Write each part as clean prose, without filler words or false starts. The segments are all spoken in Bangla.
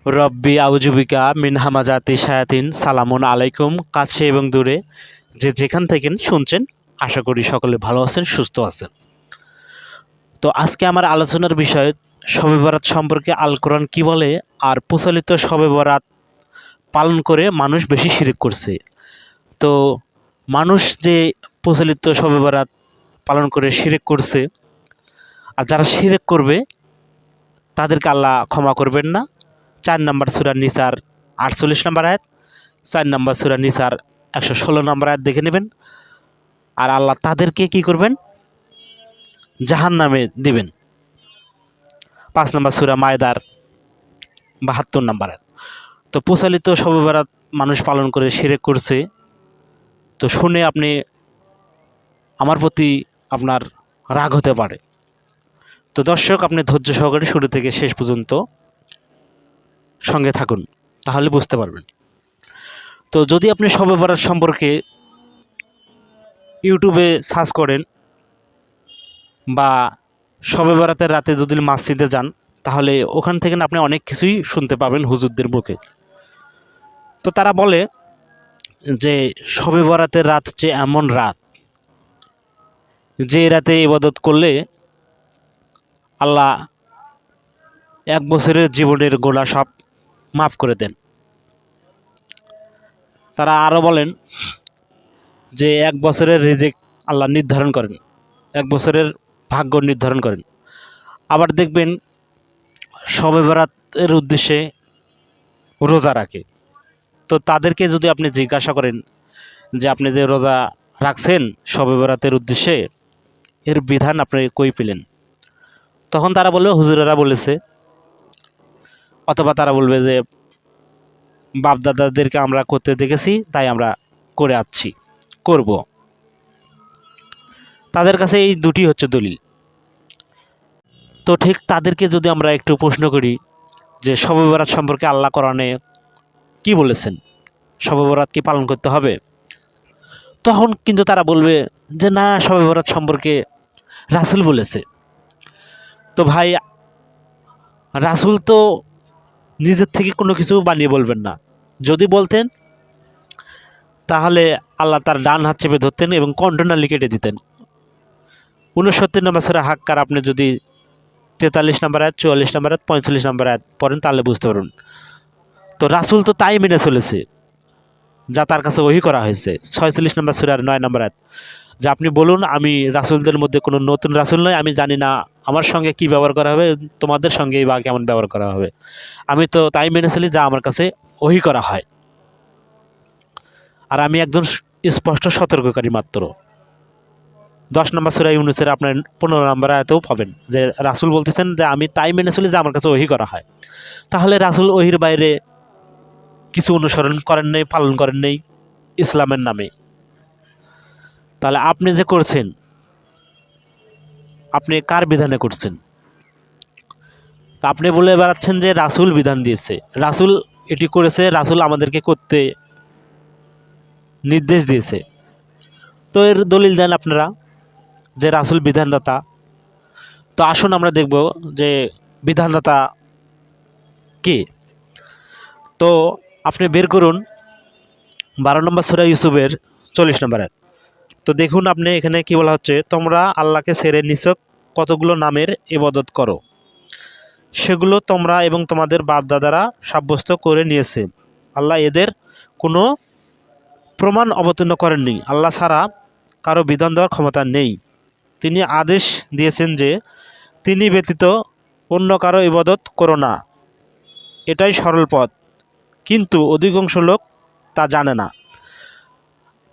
রব্বি আউজুবিকা মিন হামাজাতি শায়াতিন। সালামুন আলাইকুম। কাছে এবং দূরে যে যেখান থেকে শুনছেন, আশা করি সকলে ভালো আছেন, সুস্থ আছেন। তো আজকে আমার আলোচনার বিষয় শবে বরাত সম্পর্কে আল কোরআন কী বলে, আর প্রচলিত শবে বরাত পালন করে মানুষ বেশি শিরক করছে। তো মানুষ যে প্রচলিত শবে বরাত পালন করে শিরক করছে, আর যারা শিরক করবে তাদেরকে আল্লাহ ক্ষমা করবেন না। 4 নম্বর সূরা নিসার 48 নম্বর আয়াত, 4 নম্বর সূরা নিসার 116 নম্বর আয়াত দেখে নেবেন। আর আল্লাহ তাদেরকে কি করবেন? জাহান্নামে দিবেন। 5 নম্বর সূরা মায়দার 72 নম্বর আয়াত। তো প্রচলিত শবে বরাত মানুষ পালন করে শিরক করছে। তো শুনে আপনি আমার প্রতি আপনার রাগ হতে পারে। তো দর্শক, আপনি ধৈর্য সহকারে শুরু থেকে শেষ পর্যন্ত সঙ্গে থাকুন, তাহলে বুঝতে পারবেন। তো যদি আপনি শবে বরাত সম্পর্কে ইউটিউবে সার্চ করেন বা শবে বরাতের রাতে যদি মসজিদে যান, তাহলে ওখান থেকে আপনি অনেক কিছুই শুনতে পাবেন হুজুরদের মুখে। তো তারা বলে যে শবে বরাতের রাত যে এমন রাত, যে রাতে ইবাদত করলে আল্লাহ 1 বছরের জীবনের গোনা সব মাফ করে দেন। তারা আরও বলেন যে 1 বছরের রিজিক আল্লাহ নির্ধারণ করেন, 1 বছরের ভাগ্য নির্ধারণ করেন। আবার দেখবেন শবে বরাতের উদ্দেশ্যে রোজা রাখে। তো তাদেরকে যদি আপনি জিজ্ঞাসা করেন যে আপনি যে রোজা রাখছেন শবে বরাতের উদ্দেশ্যে, এর বিধান আপনি কই পেলেন? তখন তারা বলবে হুজুরেরা বলেছে, অথবা তারা বলবে যে বাপদাদাদেরকে আমরা করতে দেখেছি, তাই আমরা করে আসছি, করব। তাদের কাছে এই দুটি হচ্ছে দলিল। তো ঠিক তাদেরকে যদি আমরা একটু প্রশ্ন করি যে শবে বরাত সম্পর্কে আল্লাহ কোরআনে কি বলেছেন, শবে বরাত কি পালন করতে হবে, তখন কিন্তু তারা বলবে যে না, শবে বরাত সম্পর্কে রাসূল বলেছে। তো ভাই, রাসূল তো নিজের থেকে কোনো কিছু বানিয়ে বলবেন না। যদি বলতেন তাহলে আল্লাহ তার ডান হাত চেপে ধরতেন এবং কণ্ঠনালী কেটে দিতেন। 69 নম্বর সূরা হাক্কার আপনি যদি 43 নম্বর আয়াত, 44 নম্বর আয়াত, 45 নম্বর আয়াত পড়েন, তাহলে বুঝতে পারুন। তো রাসূল তো তাই মেনে চলেছে যা তার কাছে ওহী করা হয়েছে। 46 নম্বর সূরার 9 নম্বর আয়াত, যে আপনি বলুন, আমি রাসূলদের মধ্যে কোনো নতুন রাসূল নয়, আমি জানি না আমার সঙ্গে কী ব্যবহার করা হবে, তোমাদের সঙ্গেই বা কেমন ব্যবহার করা হবে। আমি তো তাই মেনে চলি যা আমার কাছে ওহী করা হয়, আর আমি একজন স্পষ্ট সতর্ককারী মাত্র। 10 নম্বর সূরা ইউনূসের আপনার 15 নম্বর আয়াতেও পাবেন যে রাসূল বলতেছেন যে আমি তাই মেনে চলি যা আমার কাছে ওহী করা হয়। তাহলে রাসূল ওহীর বাইরে কিছু অনুসরণ করেন নাই, পালন করেন নাই ইসলামের নামে। তাহলে আপনি যে করছেন, আপনি কার বিধানে করছেন? তা আপনি বলে বেড়াচ্ছেন যে রাসূল বিধান দিয়েছে, রাসূল এটি করেছে, রাসূল আমাদেরকে করতে নির্দেশ দিয়েছে। তো এর দলিল দেন আপনারা যে রাসূল বিধানদাতা। তো আসুন আমরা দেখব যে বিধানদাতা কে। তো আপনি বের করুন 12 নম্বর সূরা ইউসুফের 40 নম্বর আয়াত। তো দেখুন আপনি এখানে কি বলা হচ্ছে, তোমরা আল্লাহকে ছেড়ে নিছক কতগুলো নামের ইবাদত করো, সেগুলো তোমরা এবং তোমাদের বাপদাদারা সাব্যস্ত করে নিয়েছে। আল্লাহ এদের কোনো প্রমাণ অবতীর্ণ করেননি। আল্লাহ ছাড়া কারো বিধান দেওয়ার ক্ষমতা নেই। তিনি আদেশ দিয়েছেন যে তিনি ব্যতীত অন্য কারো ইবাদত করো না, এটাই সরল পথ, কিন্তু অধিকাংশ লোক তা জানে না।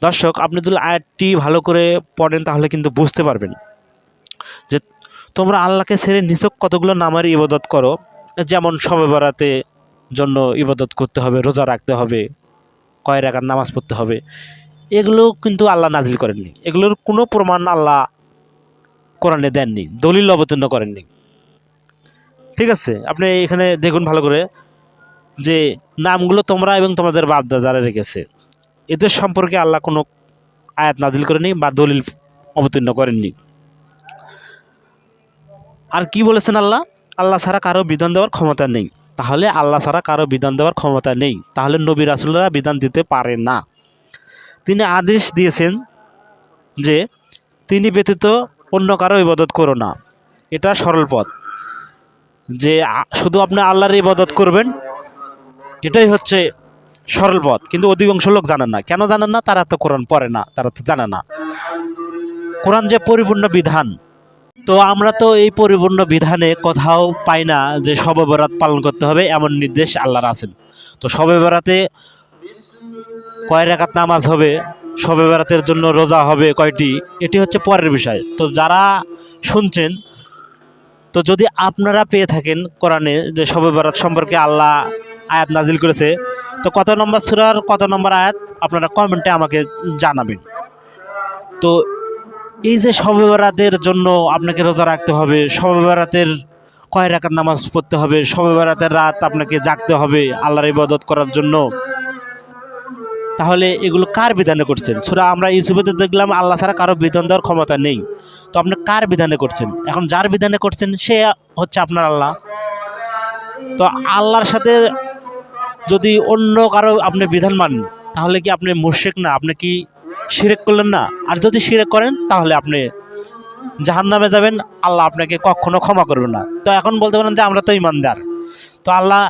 দর্শক, আপনি যদি আয়াতটি ভালো করে পড়েন তাহলে কিন্তু বুঝতে পারবেন যে তোমরা আল্লাহকে ছেড়ে নিছক কতগুলো নামের ইবাদত করো, যেমন শবে বরাতে জন্য ইবাদত করতে হবে, রোজা রাখতে হবে, কয় রাকাত নামাজ পড়তে হবে, এগুলো কিন্তু আল্লাহ নাজিল করেননি। এগুলোর কোনো প্রমাণ আল্লাহ কোরআনে দেননি, দলিল অবতীর্ণ করেননি। ঠিক আছে, আপনি এখানে দেখুন ভালো করে যে নামগুলো তোমরা এবং তোমাদের বাপদাদারা রেখেছে, এদের সম্পর্কে আল্লাহ কোনো আয়াত নাজিল করেনি বা দলিল অবতীর্ণ করেননি। আর কি বলেছেন আল্লাহ? আল্লাহ ছাড়া কারো বিধান দেওয়ার ক্ষমতা নেই। তাহলে আল্লাহ ছাড়া কারো বিধান দেওয়ার ক্ষমতা নেই, তাহলে নবী রাসূলরা বিধান দিতে পারে না। তিনি আদেশ দিয়েছেন যে তিনি ব্যতীত অন্য কারো ইবাদত করো না, এটা সরল পথ। যে শুধু আপনি আল্লাহর ইবাদত করবেন, এটাই হচ্ছে সরল পথ। কিন্তু অধিকাংশ লোক জানেন না। কেন জানেন না? তারা তো কোরআন পড়ে না, তারা তো জানে না কোরআন যে পরিপূর্ণ বিধান। তো আমরা তো এই পরিপূর্ণ বিধানে কোথাও পাই না যে শবে বরাত পালন করতে হবে এমন নির্দেশ আল্লাহর আছেন। তো শবে বরাতে কয় রাকাত নামাজ হবে, শবে বরাতের জন্য রোজা হবে কয়টি, এটি হচ্ছে পরের বিষয়। তো যারা শুনছেন, তো যদি আপনারা পেয়ে থাকেন কোরআনে যে শবে বরাত সম্পর্কে আল্লাহ আয়াত নাজিল করেছে, তো কত নম্বর সূরার কত নম্বর আয়াত আপনারা কমেন্টে আমাকে জানাবেন। তো এই যে শবে বরাতের জন্য আপনাকে রোজা রাখতে হবে, শবে বরাতের কয় রাকাত নামাজ পড়তে হবে, শবে বরাতের রাত আপনাকে জাগতে হবে আল্লাহর ইবাদত করার জন্য, তাহলে এগুলো কার বিধানে করছেন? সূরা আমরা ইউসুফেতে দেখলাম আল্লাহ ছাড়া কারো বিধান দেওয়ার ক্ষমতা নেই। তো আপনি কার বিধানে করছেন? এখন যার বিধানে করছেন সে হচ্ছে আপনার আল্লাহ। তো আল্লাহর সাথে যদি অন্য কারো আপনি বিধান মানেন, তাহলে কি আপনি মুশরিক না? আপনি কি শিরক করলেন না? আর যদি শিরক করেন তাহলে আপনি জাহান্নামে যাবেন, আল্লাহ আপনাকে কখনো ক্ষমা করবেন না। তো এখন বলতে পারেন যে আমরা তো ইমানদার। তো আল্লাহ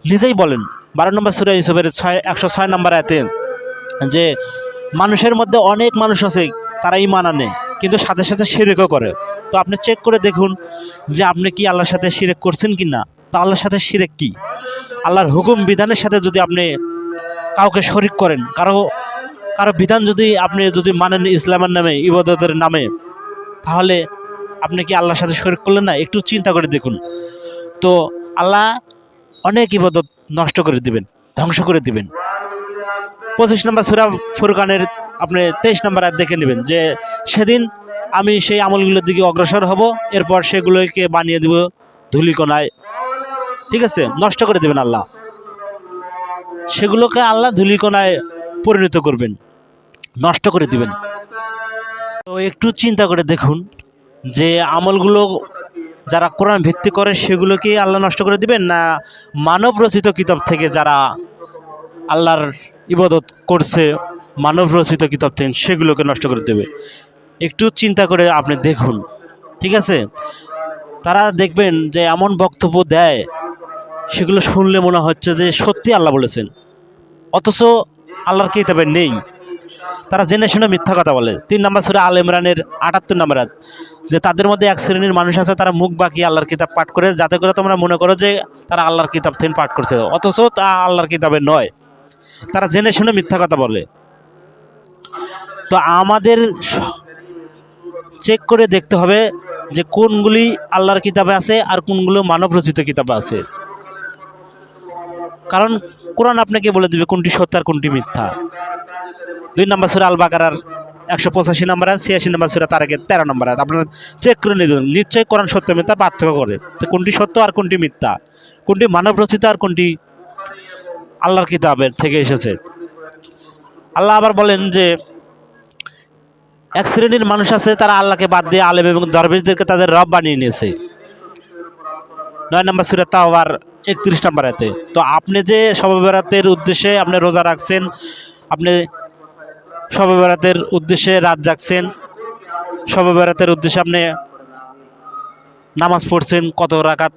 নিজেই বলেন 12 নম্বর সূরা ইউসুফের 106 নম্বর আয়াতে যে মানুষের মধ্যে অনেক মানুষ আছে তারা ঈমান আনে কিন্তু সাথে সাথে শিরকও করে। তো আপনি চেক করে দেখুন যে আপনি কি আল্লাহর সাথে শিরক করছেন কি না। তো আল্লাহর সাথে শিরক কি? আল্লাহর হুকুম বিধানের সাথে যদি আপনি কাউকে শরিক করেন, কারো বিধান যদি আপনি মানেন ইসলামের নামে, ইবাদতের নামে, তাহলে আপনি কি আল্লাহর সাথে শরিক করলেন না? একটু চিন্তা করে দেখুন। তো আল্লাহ অনেক ইবাদত নষ্ট করে দিবেন, ধ্বংস করে দিবেন। 25 নম্বর সূরা ফুরকানের আপনি 23 নম্বর আয়াত দেখে নেবেন যে সেদিন আমি সেই আমলগুলোর দিকে অগ্রসর হব, এরপর সেগুলোকে বানিয়ে দেব ধূলিকণায়। ঠিক আছে, নষ্ট করে দেবেন আল্লাহ, সেগুলোকে আল্লাহ ধূলিকণায় পরিণত করবেন, নষ্ট করে দিবেন। তো একটু চিন্তা করে দেখুন যে আমলগুলো যারা কোরআন ভিত্তি করে সেগুলোকে আল্লাহ নষ্ট করে দিবেন, না মানব রচিত কিতাব থেকে যারা আল্লাহর ইবাদত করছে মানব রচিত কিতাব থেকে সেগুলোকে নষ্ট করে দেবে? একটু চিন্তা করে আপনি দেখুন। ঠিক আছে, তারা দেখবেন যে এমন বক্তব্য দেয় সেগুলো শুনলে মনে হচ্ছে যে সত্যি আল্লাহ বলেছেন, অথচ আল্লাহর কিতাবে নেই। তারা জেনে শুনে মিথ্যা কথা বলে। 3 নম্বর সূরা আল ইমরানের 78 নম্বর আয়াত যে তাদের মধ্যে এক শ্রেণীর মানুষ আছে তারা মুখ বাঁকিয়ে আল্লাহর কিতাব পাঠ করে, যাতে করে তোমরা মনে করো যে তারা আল্লাহর কিতাব থেকে পাঠ করছে, অথচ তা আল্লাহর কিতাবে নয়। তারা জেনে শুনে মিথ্যা কথা বলে। তো আমাদের চেক করে দেখতে হবে যে কোনগুলি আল্লাহর কিতাবে আছে আর কোনগুলো মানব রচিত কিতাবে আছে। কারণ কোরআন আপনাকে বলে দিবে কোনটি সত্য আর কোনটি মিথ্যা। 2 নম্বর সূরা আল বাকারার 185 নম্বর আয়াত, 86 নম্বর সূরা তারিকের 13 নম্বর আয়াত আপনারা চেক করে নিন। নিশ্চয়ই কোরআন সত্য মিথ্যা পার্থক্য করে, তো কোনটি সত্য আর কোনটি মিথ্যা, কোনটি মানব রচিত আর কোনটি আল্লাহর কিতাবের থেকে এসেছে। আল্লাহ আবার বলেন যে এক শ্রেণীর মানুষ আছে তারা আল্লাহকে বাদ দিয়ে আলেম এবং দরবেশদেরকে তাদের রব বানিয়ে নিয়েছে। 9 নম্বর সূরা তাওবার 31 নম্বর আয়াতে। তো আপনি যে শবে বরাতের উদ্দেশ্যে আপনি রোজা রাখছেন, আপনি শবে বরাতের উদ্দেশ্যে রাত জাগছেন, শবে বরাতের উদ্দেশ্যে আপনি নামাজ পড়ছেন, কত রাকাত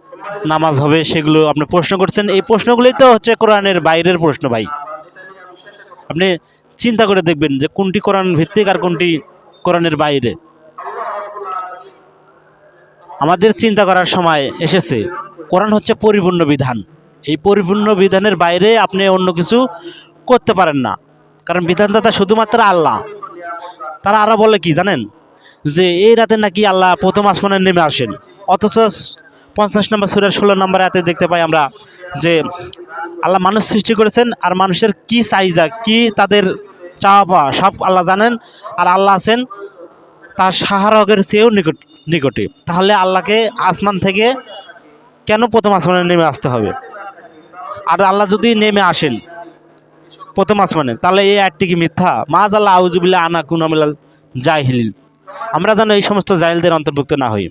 নামাজ হবে সেগুলো আপনি প্রশ্ন করছেন। এই প্রশ্নগুলোই তো হচ্ছে কোরআনের বাইরের প্রশ্ন ভাই। আপনি চিন্তা করে দেখবেন যে কোনটি কোরআন ভিত্তিক আর কোনটি কোরআনের বাইরে। আমাদের চিন্তা করার সময় এসেছে। কোরআন হচ্ছে পরিপূর্ণ বিধান, এই পরিপূর্ণ বিধানের বাইরে আপনি অন্য কিছু করতে পারেন না, কারণ বিধানদাতা শুধুমাত্র আল্লাহ। তারা আরও বলে কি জানেন, যে এই রাতে নাকি আল্লাহ প্রথম আসমানে নেমে আসেন, অথচ 50 নম্বর সূরার 16 নম্বর আয়াতে দেখতে পাই আমরা যে আল্লাহ মানুষ সৃষ্টি করেছেন আর মানুষের কি চাহিদা, কি তাদের চাওয়া পাওয়া সব আল্লাহ জানেন, আর আল্লাহ আছেন তার সাহারকের চেয়েও নিকটে। তাহলে আল্লাহকে আসমান থেকে কেন প্রথম আসমানে নেমে আসতে হবে? আর আল্লাহ যদি নেমে আসেন প্রথম আসমানে, তাহলে এই আয়াতটি কি মিথ্যা? মাআযাল্লাহ আউযুবিল্লাহি আন আকুনা মিনাল জাহিলিন। আমরা যেন এই সমস্ত জাহিলদের অন্তর্ভুক্ত না হই।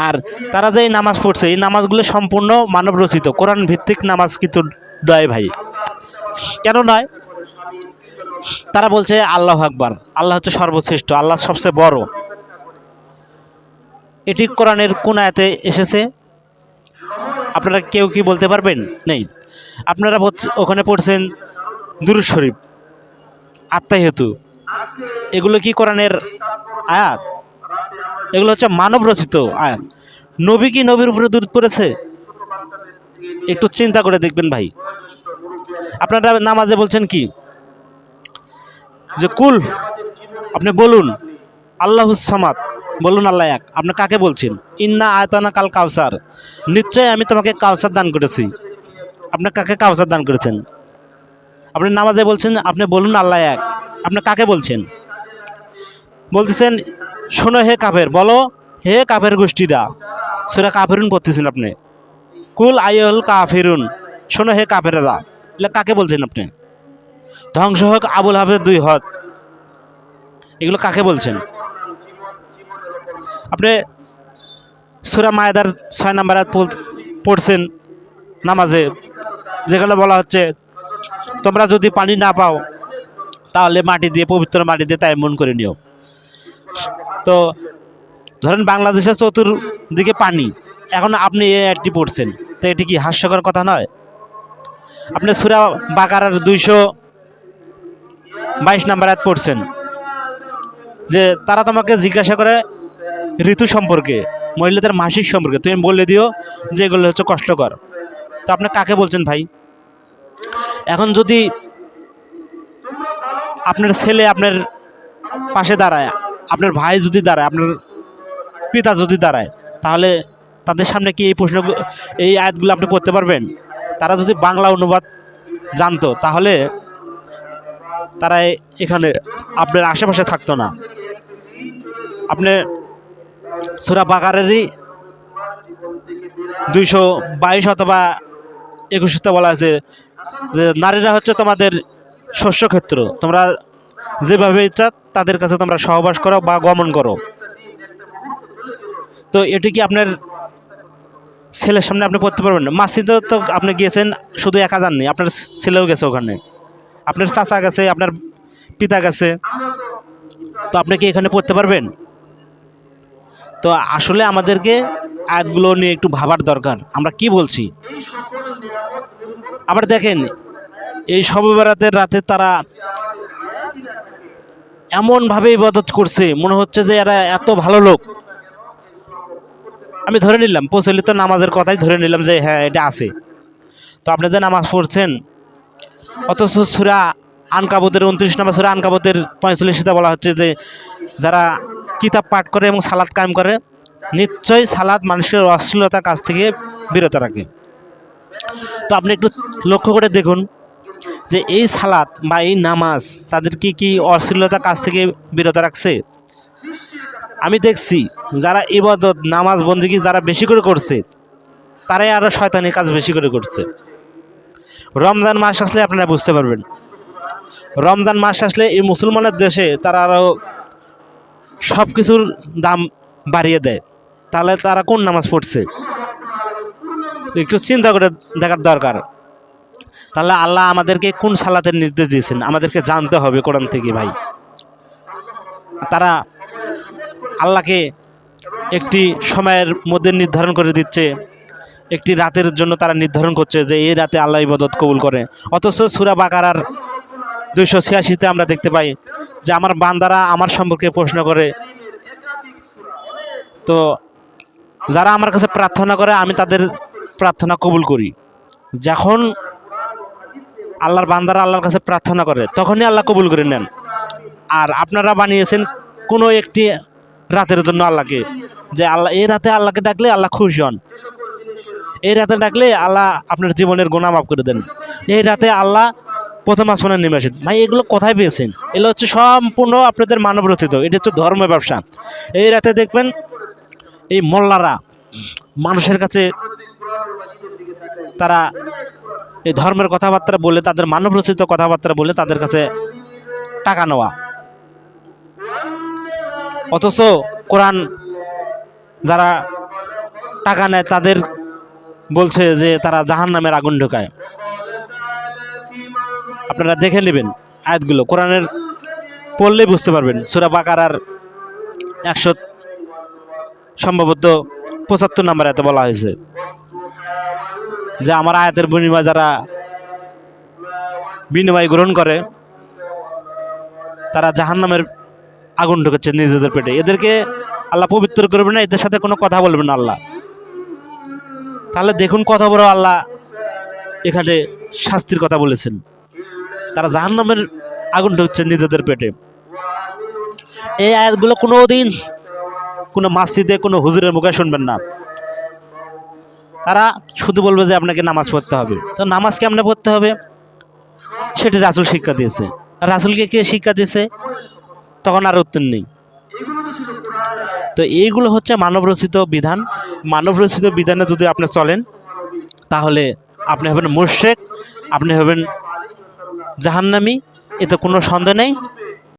আর তারা যে এই নামাজ পড়ছে এই নামাজগুলো সম্পূর্ণ মানব রচিত কোরআন ভিত্তিক নামাজ কিন্তু নয় ভাই। কেন নয়? তারা বলছে আল্লাহু আকবার, আল্লাহ হচ্ছে সর্বশ্রেষ্ঠ, আল্লাহ সবচেয়ে বড়। এটি কোরআনের কোন আয়াতে এসেছে আপনারা কেউ কি বলতে পারবেন? নেই। আপনারা ওখানে পড়ছেন দুরূদ শরীফ, আত্মাহিয়াতু, এগুলো কি কোরআনের আয়াত? এগুলো হচ্ছে মানব রচিত আয়াত। নবী কি নবীর উপরে দুরূদ পড়েছে? একটু চিন্তা করে দেখবেন ভাই। আপনারা নামাজে বলছেন কি যে কুল, আপনি বলুন আল্লাহুস সামাদ, বলুন আল্লাহ এক। আপনি কাকে বলছেন? ইন্না আয়তানা কাল কাউসার, নিশ্চয় আমি তোমাকে কাউসার দান করেছি। আপনি কাকে কাউসার দান করেছেন? আপনি নামাজে বলছেন আপনি বলুন আল্লাহ এক, আপনি কাকে বলছেন? বলতেছেন শোনো হে কাফের, বলো হে কাফের গোষ্ঠীরা। সূরা কাফিরুন পড়তেছেন আপনি, কুল আইয়ুল কাফিরুন, শোনো হে কাফেরেরা। এগুলো কাকে বলছেন আপনি? ধ্বংস হোক আবুল হাফেজ 2 হদ, এগুলো কাকে বলছেন? আপনি সূরা মায়েদার 6 নম্বর আয়াত পড়ছেন নামাজে, যেখানে বলা হচ্ছে তোমরা যদি পানি না পাও তাহলে মাটি দিয়ে, পবিত্র মাটি দিয়ে তায়াম্মুম করে নিও। তো ধরেন বাংলাদেশের চতুর্দিকে পানি, এখন আপনি এই আয়াতটি পড়ছেন, তো এটি কি হাস্যকর কথা নয়? আপনি সূরা বাকারার 222 নম্বর আয়াত পড়ছেন যে তারা তোমাকে জিজ্ঞাসা করে ঋতু সম্পর্কে, মহিলাদের মাসিক সম্পর্কে, তুমি বলে দিও যে এগুলো হচ্ছে কষ্টকর। তো আপনি কাকে বলছেন ভাই? এখন যদি আপনার ছেলে আপনার পাশে দাঁড়ায়, আপনার ভাই যদি দাঁড়ায়, আপনার পিতা যদি দাঁড়ায়, তাহলে তাদের সামনে কি এই প্রশ্ন, এই আয়াতগুলো আপনি পড়তে পারবেন? তারা যদি বাংলা অনুবাদ জানতো তাহলে তারা এখানে আপনার আশেপাশে থাকতো না। আপনি সূরা বাকারারই 222 অথবা 21 বলা আছে যে নারীরা হচ্ছে তোমাদের শস্যক্ষেত্র, তোমরা যেভাবে ইচ্ছা তাদের কাছে তোমরা সহবাস করো বা গমন করো। তো এটি কি আপনার ছেলের সামনে আপনি পড়তে পারবেন না? মসজিদে তো আপনি গিয়েছেন, শুধু একা যাননি, আপনার ছেলেও গেছে ওখানে, আপনার চাচা গেছে, আপনার পিতা গেছে, তো আপনি কি এখানে পড়তে পারবেন? তো আসলে আমাদেরকে আয়াতগুলো নিয়ে একটু ভাবার দরকার, আমরা কি বলছি। আবার দেখেন এই শবে বরাতের রাতে তারা এমনভাবে ইবাদত করছে মনে হচ্ছে যে এরা এত ভালো লোক। আমি ধরে নিলাম প্রচলিত নামাজের কথাই ধরে নিলাম যে হ্যাঁ এটা আছে। তো আপনি যে নামাজ পড়ছেন, অথচ সূরা আনকাবুতের 29 নম্বর সূরা আনকাবুতের 45 বলা হচ্ছে যে যারা কিতাব পাঠ করে এবং সালাত কায়েম করে, নিশ্চয়ই সালাত মানুষের অশ্লীলতার কাছ থেকে বিরত রাখে। তো আপনি একটু লক্ষ্য করে দেখুন যে এই সালাত বা এই নামাজ তাদের কি অশ্লীলতার কাছ থেকে বিরত রাখছে? আমি দেখছি যারা ইবাদত নামাজ বন্দেগী যারা বেশি করে করছে, তারাই আরও শয়তানি কাজ বেশি করে করছে। রমজান মাস আসলে আপনারা বুঝতে পারবেন, রমজান মাস আসলে এই মুসলমানের দেশে তারা আরও সব কিছুর দাম বাড়িয়ে দেয়। তাহলে তারা কোন নামাজ পড়ছে একটু চিন্তা করে দেখার দরকার। তাহলে আল্লাহ আমাদেরকে কোন সালাতের নির্দেশ দিয়েছেন আমাদেরকে জানতে হবে কোরআন থেকে ভাই। তারা আল্লাহকে একটি সময়ের মধ্যে নির্ধারণ করে দিচ্ছে, একটি রাতের জন্য তারা নির্ধারণ করছে যে এই রাতে আল্লাহ ইবাদত কবুল করে। অথচ সূরা বাকারার 286-তে আমরা দেখতে পাই যে আমার বান্দারা আমার সম্পর্কে প্রশ্ন করে, তো যারা আমার কাছে প্রার্থনা করে আমি তাদের প্রার্থনা কবুল করি। যখন আল্লাহর বান্দারা আল্লাহর কাছে প্রার্থনা করে তখনই আল্লাহ কবুল করে নেন। আর আপনারা বানিয়েছেন কোনো একটি রাতের জন্য আল্লাহকে, যে আল্লাহ এই রাতে আল্লাহকে ডাকলে আল্লাহ খুশি হন, এই রাতে ডাকলে আল্লাহ আপনার জীবনের গুনাহ মাফ করে দেন, এই রাতে আল্লাহ প্রথম আসমানে নেমে আসেন। ভাই এগুলো কোথায় পেয়েছেন? এগুলো হচ্ছে সম্পূর্ণ আপনাদের মানব রচিত, এটা হচ্ছে ধর্ম ব্যবসা। এই রাতে দেখবেন এই মোল্লারা মানুষের কাছে তারা এই ধর্মের কথাবার্তা বলে, তাদের মানব রচিত কথাবার্তা বলে তাদের কাছে টাকা নেওয়া। অথচ কোরআন যারা টাকা নেয় তাদের বলছে যে তারা জাহান্নামের আগুন ঢোকায়। আপনারা দেখে নেবেন আয়াতগুলো, কোরআনের পড়লেই বুঝতে পারবেন। সূরা বাকারার 100 সম্ভবত 75 নম্বর আয়াতে বলা হয়েছে যে আমার আয়াতের বিনিময়ে যারা বিনিময় গ্রহণ করে তারা জাহান্নামের আগুন ঢুকেছে নিজেদের পেটে। এদেরকে আল্লাহ পবিত্র করবে না, এদের সাথে কোনো কথা বলবে না আল্লাহ। তাহলে দেখুন কত বড় আল্লাহ এখানে শাস্তির কথা বলেছেন। তারা জাহান্নামের আগুন ঢুকছে নিজেদের পেটে। এই আয়াতগুলো কোনো দিন কোনো মসজিদে কোনো হুজুরের মুখে শুনবেন না। তারা শুধু বলবে যে আপনাকে নামাজ পড়তে হবে। তো নামাজ কেমনে পড়তে হবে সেটি রাসূল শিক্ষা দিয়েছে। রাসূলকে কে শিক্ষা দিয়েছে তখন আর উত্তর নেই। তো এইগুলো হচ্ছে মানবরচিত বিধান। মানবরচিত বিধানে যদি আপনি চলেন তাহলে আপনি হবেন মুশরিক, আপনি হবেন জাহান্নামী, এতে কোনো সন্দেহ নেই।